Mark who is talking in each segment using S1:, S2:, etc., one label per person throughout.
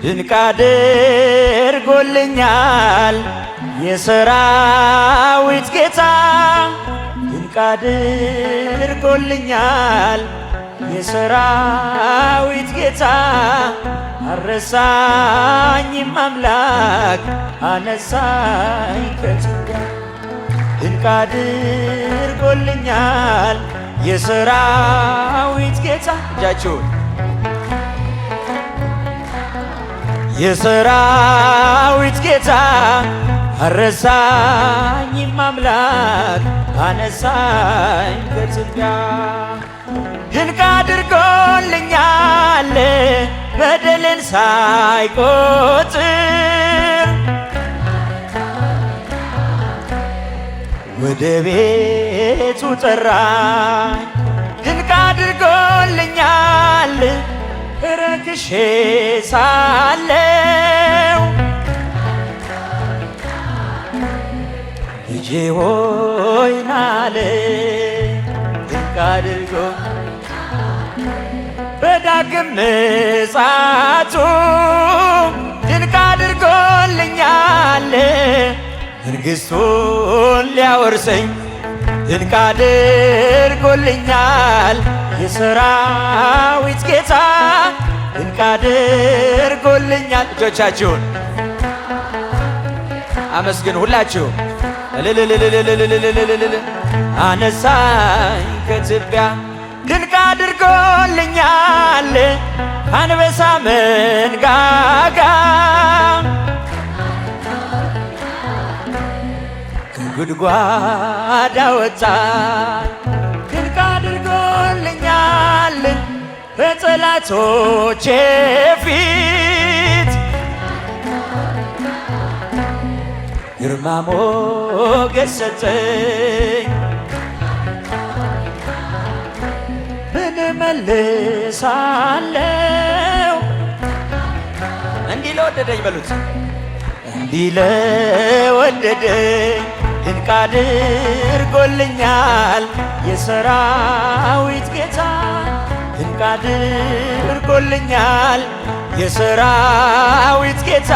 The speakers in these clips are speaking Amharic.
S1: ድንቅ አድርጎልኛል የሰራዊት ጌታ ድንቅ አድርጎልኛል የሰራዊት ጌታ አረሳኝም አምላክ አነሳኝ ከጭንቀት ድንቅ አድርጎልኛል የሰራዊት ጌታ እጃችሁን የሰራዊት ጌታ አረሳኝም አምላክ አነሳኝ ከትቢያ ድንቅ አድርጎልኛል በደልን ሳይቆጥር ወደ ቤቱ ጠራኝ ድንቅ አድርጎልኛል ረክሼ ሳለው ልጄ ሆይ ናለ ድንቅ አድርጎ በዳግም ምጽአቱ ድንቅ አድርጎልኛል መንግሥቱን ሊያወርሰኝ ድንቅ አድርጎልኛል የሰራዊት ጌታ ድንቅ አድርጎልኛል። እጆቻችሁን አመስግኑ ሁላችሁ አነሳኝ ከትቢያ ድንቅ አድርጎልኛል አንበሳ መንጋጋ ከጉድጓድ አወጣኝ ድንቅ አድርጎልኛል በጠላቶቼ ፊት ግርማ ሞገስ ሰጠኝ ምን እመልሳለሁ እንዲህ ለወደደኝ በሉት እንዲህ ለወደደኝ ድንቅ አድርጎልኛል የሰራዊት ጌታ ድንቅ አድርጎልኛል የሰራዊት ጌታ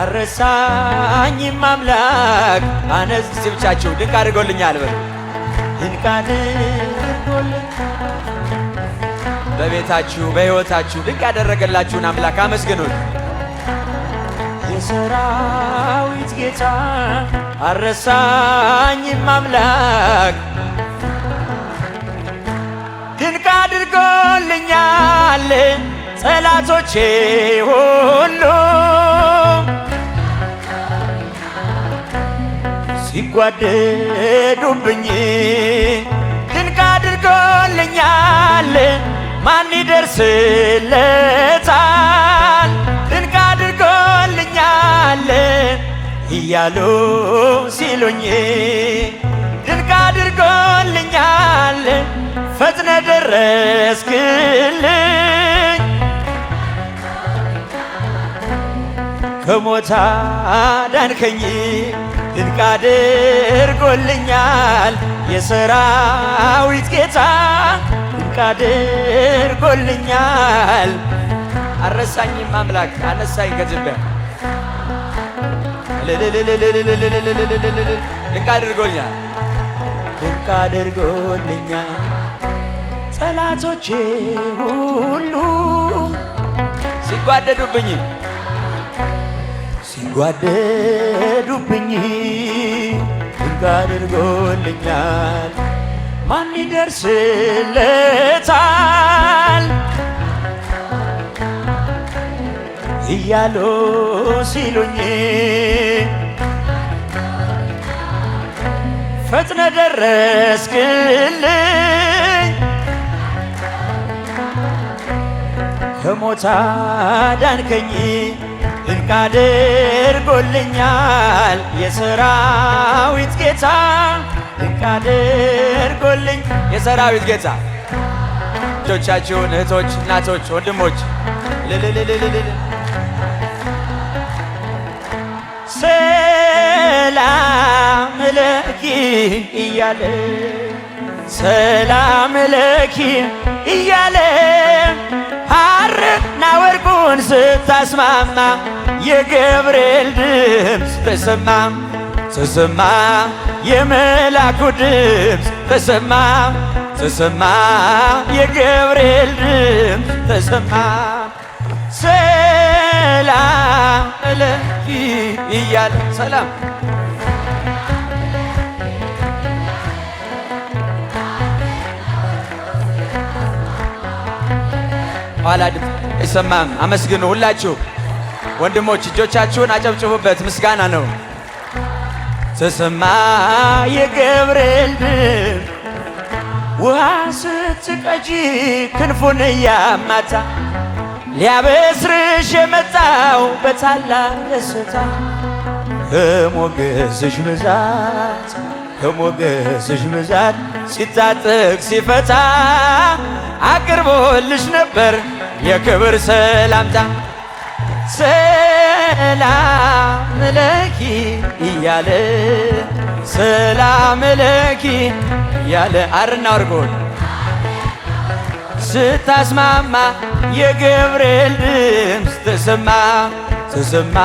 S1: አረሳኝም አምላክ አነስ ሲብቻችሁ ድንቅ አድርጎልኛል በሉ ድንቅ አድርጎልኛል በቤታችሁ በሕይወታችሁ ድንቅ ያደረገላችሁን አምላክ አመስግኑት የሰራዊት ጌታ አረሳኝም አምላክ ድንቅ አድርጎልኛል ጠላቶቼ ሁሉ ሲጓደዱብኝ ድንቅ አድርጎልኛል ማን ይደርስለታል ድንቅ አድርጎልኛል እያሉ ሲሉኝ ድንቅ አድርጎልኛል ፈጥነ ደረስክልኝ ከሞት አዳንከኝ ድንቅ አድርጎልኛል የሰራዊት ጌታ ድንቅ አድርጎልኛል አረሳኝም አምላክ አነሳኝ ከትቢያ ድንቅ አድርጎልኛል ድንቅ አድርጎልኛል ጠላቶቼ ሁሉ ሲጓደዱብኝ ድንቅ አድርጎልኛል ማን ይደርስለታል እያሉ ሲሉኝ ፈጥነ ደረስክልኝ ከሞት አዳንከኝ ድንቅ አድርጎልኛል የሰራዊት ጌታ ድንቅ አድርጎልኝ የሰራዊት ጌታ ልጆቻችሁን እህቶች እናቶች ወንድሞች ሰላም ለኪ እያለ ሰላም ለኪ እያለ ሐርና ወርቁ ሕዝቡን ስታስማማ የገብርኤል ድምፅ ተሰማ ተሰማ የመላኩ ድምፅ ተሰማ ተሰማ የገብርኤል ድምፅ ተሰማ ሰላም ለኪ እያለ ሰላም ኋላ ድምፅ አይሰማም። አመስግኑ ሁላችሁ ወንድሞች፣ እጆቻችሁን አጨብጭቡበት። ምስጋና ነው። ተሰማ የገብርኤል ድምፅ ውሃ ስትቀጂ ክንፉን እያማታ ሊያበስርሽ የመጣው በታላቅ ደስታ ከሞገስሽ ብዛት ከሞገስሽ ብዛት ሲታጠቅ ሲፈታ አቅርቦልሽ ነበር የክብር ሰላምታ ሰላም ለኪ እያለ ሰላም ለኪ እያለ አርና ወርጎን ስታስማማ የገብርኤል ድምፅ ተሰማ ተሰማ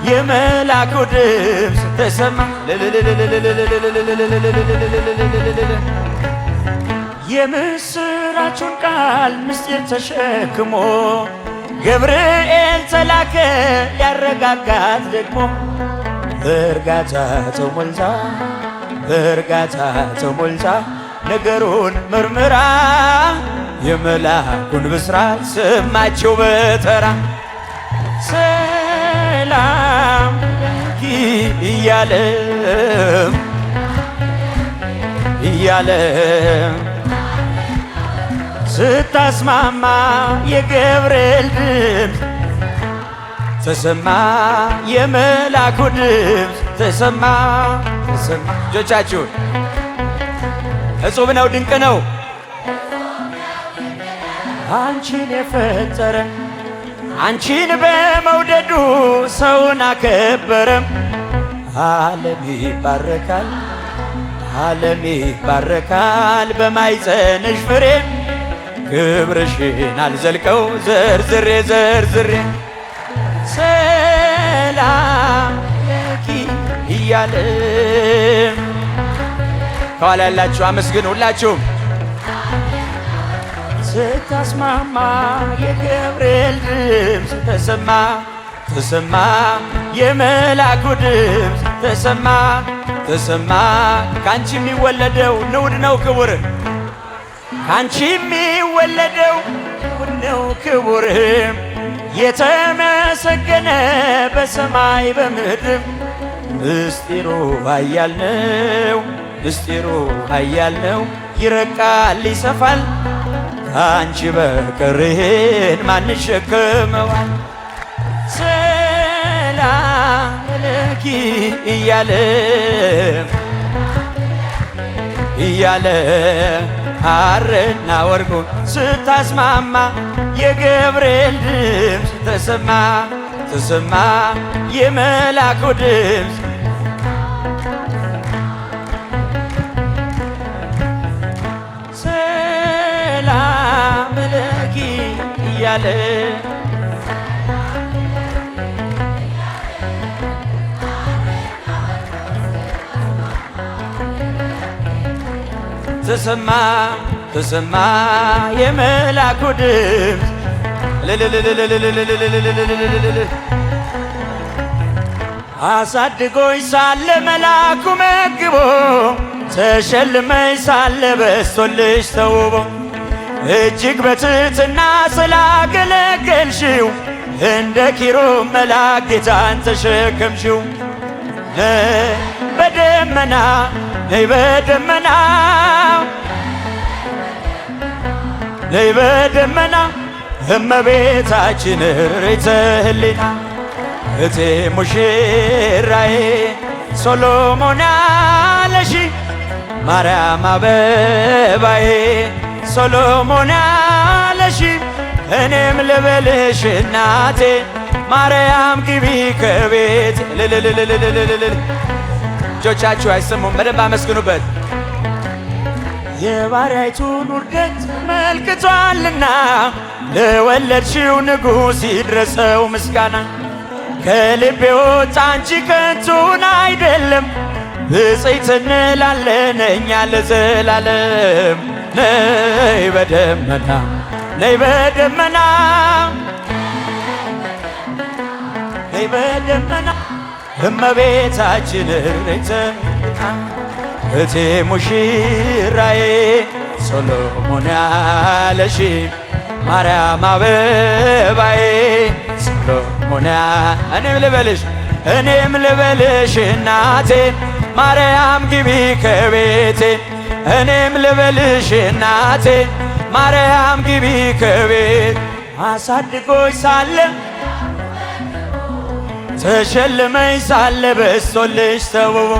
S1: የመላኩ ድምፅ ተሰማ የምስራቹን ቃል ምስጢር ተሸክሞ ገብርኤል ተላከ ያረጋጋት ደግሞ በእርጋታ ተሞልታ በእርጋታ ተሞልታ ነገሩን መርምራ የመላኩን ብስራት ሰማችው በተራ ሰላም ለኪ እያለ ስታስማማ የገብርኤል ድምፅ ተሰማ የመላኩ ድምፅ ተሰማ ተሰማ። እጆቻችሁን እጹብ ነው ድንቅ ነው አንቺን የፈጠረ አንቺን በመውደዱ ሰውን አከበረም። ዓለም ይባረካል ዓለም ይባረካል በማይጸንሽ ፍሬ ክብርሽን አልዘልቀው ዘርዝሬ ዘርዝሬ ሰላም ለኪ እያለ ከኋላ ያላችሁ አመስግኑ ሁላችሁም ስታስማማ የገብርኤል ድምፅ ተሰማ ተሰማ የመላኩ ድምፅ ተሰማ ተሰማ ካንቺ የሚወለደው ንዑድ ነው ክቡር ካንቺ የሚወለደው ንዑድ ነው ክቡር የተመሰገነ በሰማይ በምድር ምስጢሩ ኃያል ነው ምስጢሩ ኃያል ነው ይረቃል ይሰፋል ከአንቺ በቀር ይሄን ማን ይሸከመዋል ሰላም ለኪ እያለ ሐርና ወርቁ ስታስማማ የገብርኤል ድምፅ ተሰማ ተሰማ የመላኩ ድምፅ ሰላም ለኪ እያለ ተሰማ ተሰማ የመላኩ ድምፅ አሳድጎኝ ሳለ መላኩ መግቦ ተሸልመኝ ሳለ በስቶልሽ ተውቦ እጅግ በትሕትና ስላገለገልሽው እንደ ኪሩብ መልአክ ጌታን ተሸከምሽው በደመና ነይ በደመና ነይ በደመና እመቤታችን ርሪተ ህሊና እቴ ሙሽራዬ ሶሎሞን አለሽ ማርያም አበባዬ ሶሎሞን አለሽ እኔም ልበልሽ እናቴ ማርያም ግቢ ከቤት እጆቻችሁ አይሰሙም በደንብ አመስግኑበት የባሪያይቱን ውርደት መልክቷልና ለወለድሽው ንጉሥ ይድረሰው ምስጋና። ከልቤ ወጣ እንጂ ከንቱን አይደለም፣ ብፅዕት እንላለን እኛ ለዘላለም። ነይ በደመና ነይ በደመና ነይ በደመና እመቤታችን ርግተኛ እቴ ሙሽራዬ ሰሎሞን ያለሽ ማርያም አበባዬ ሰሎሞን እኔም ልበልሽ እናቴ ማርያም ግቢ ከቤቴ እኔም ልበልሽ እናቴ ማርያም ግቢ ከቤት አሳድጎኝ ሳለ ተሸልመኝ ሳለ በስቶልሽ ተውቦ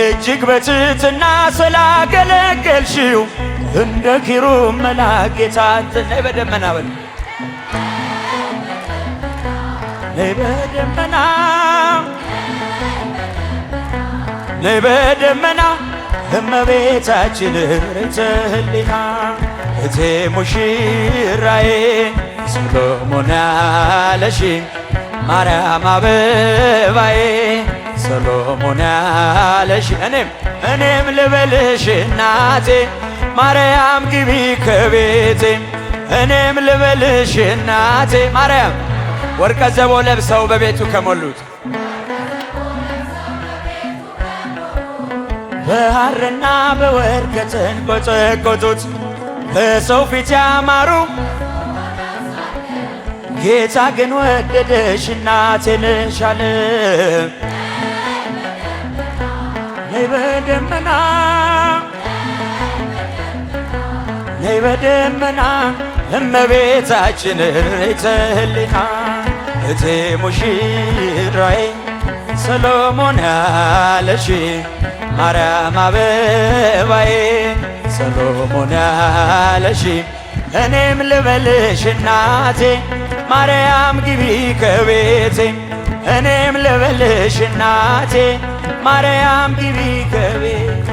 S1: እጅግ በትሕትና ስላገለገልሽው እንደ ኪሩብ መልአክ ጌታን ነይ በደመና በል ነይ በደመና ነይ በደመና እመቤታችን ርግተ ሕሊና እቴ ሙሽራዬ ሰሎሞን ያለሽ ማርያም አበባዬ ሰሎሞን ያለሽ እኔም ልበልሽ እናቴ ማርያም ግቢ ከቤቴ እኔም ልበልሽ እናቴ ማርያም ወርቀ ዘቦ ለብሰው በቤቱ ከሞሉት በሐርና በወርቅ ከተንቆጠቆጡት በሰው ፊት ያማሩ ጌታ ግን ወደደሽ እናቴ ነሽ አለ። ነይ በደመና ነይ በደመና እመቤታችን ርግተ ሕሊና እቴ ሙሽራዬ ሰሎሞን ያለሽ ማርያም አበባዬ ሰሎሞን ያለሽ እኔም ልበልሽ እናቴ ማርያም ግቢ ከቤቴ እኔም ልበልሽ እናቴ ማርያም ግቢ ከቤቴ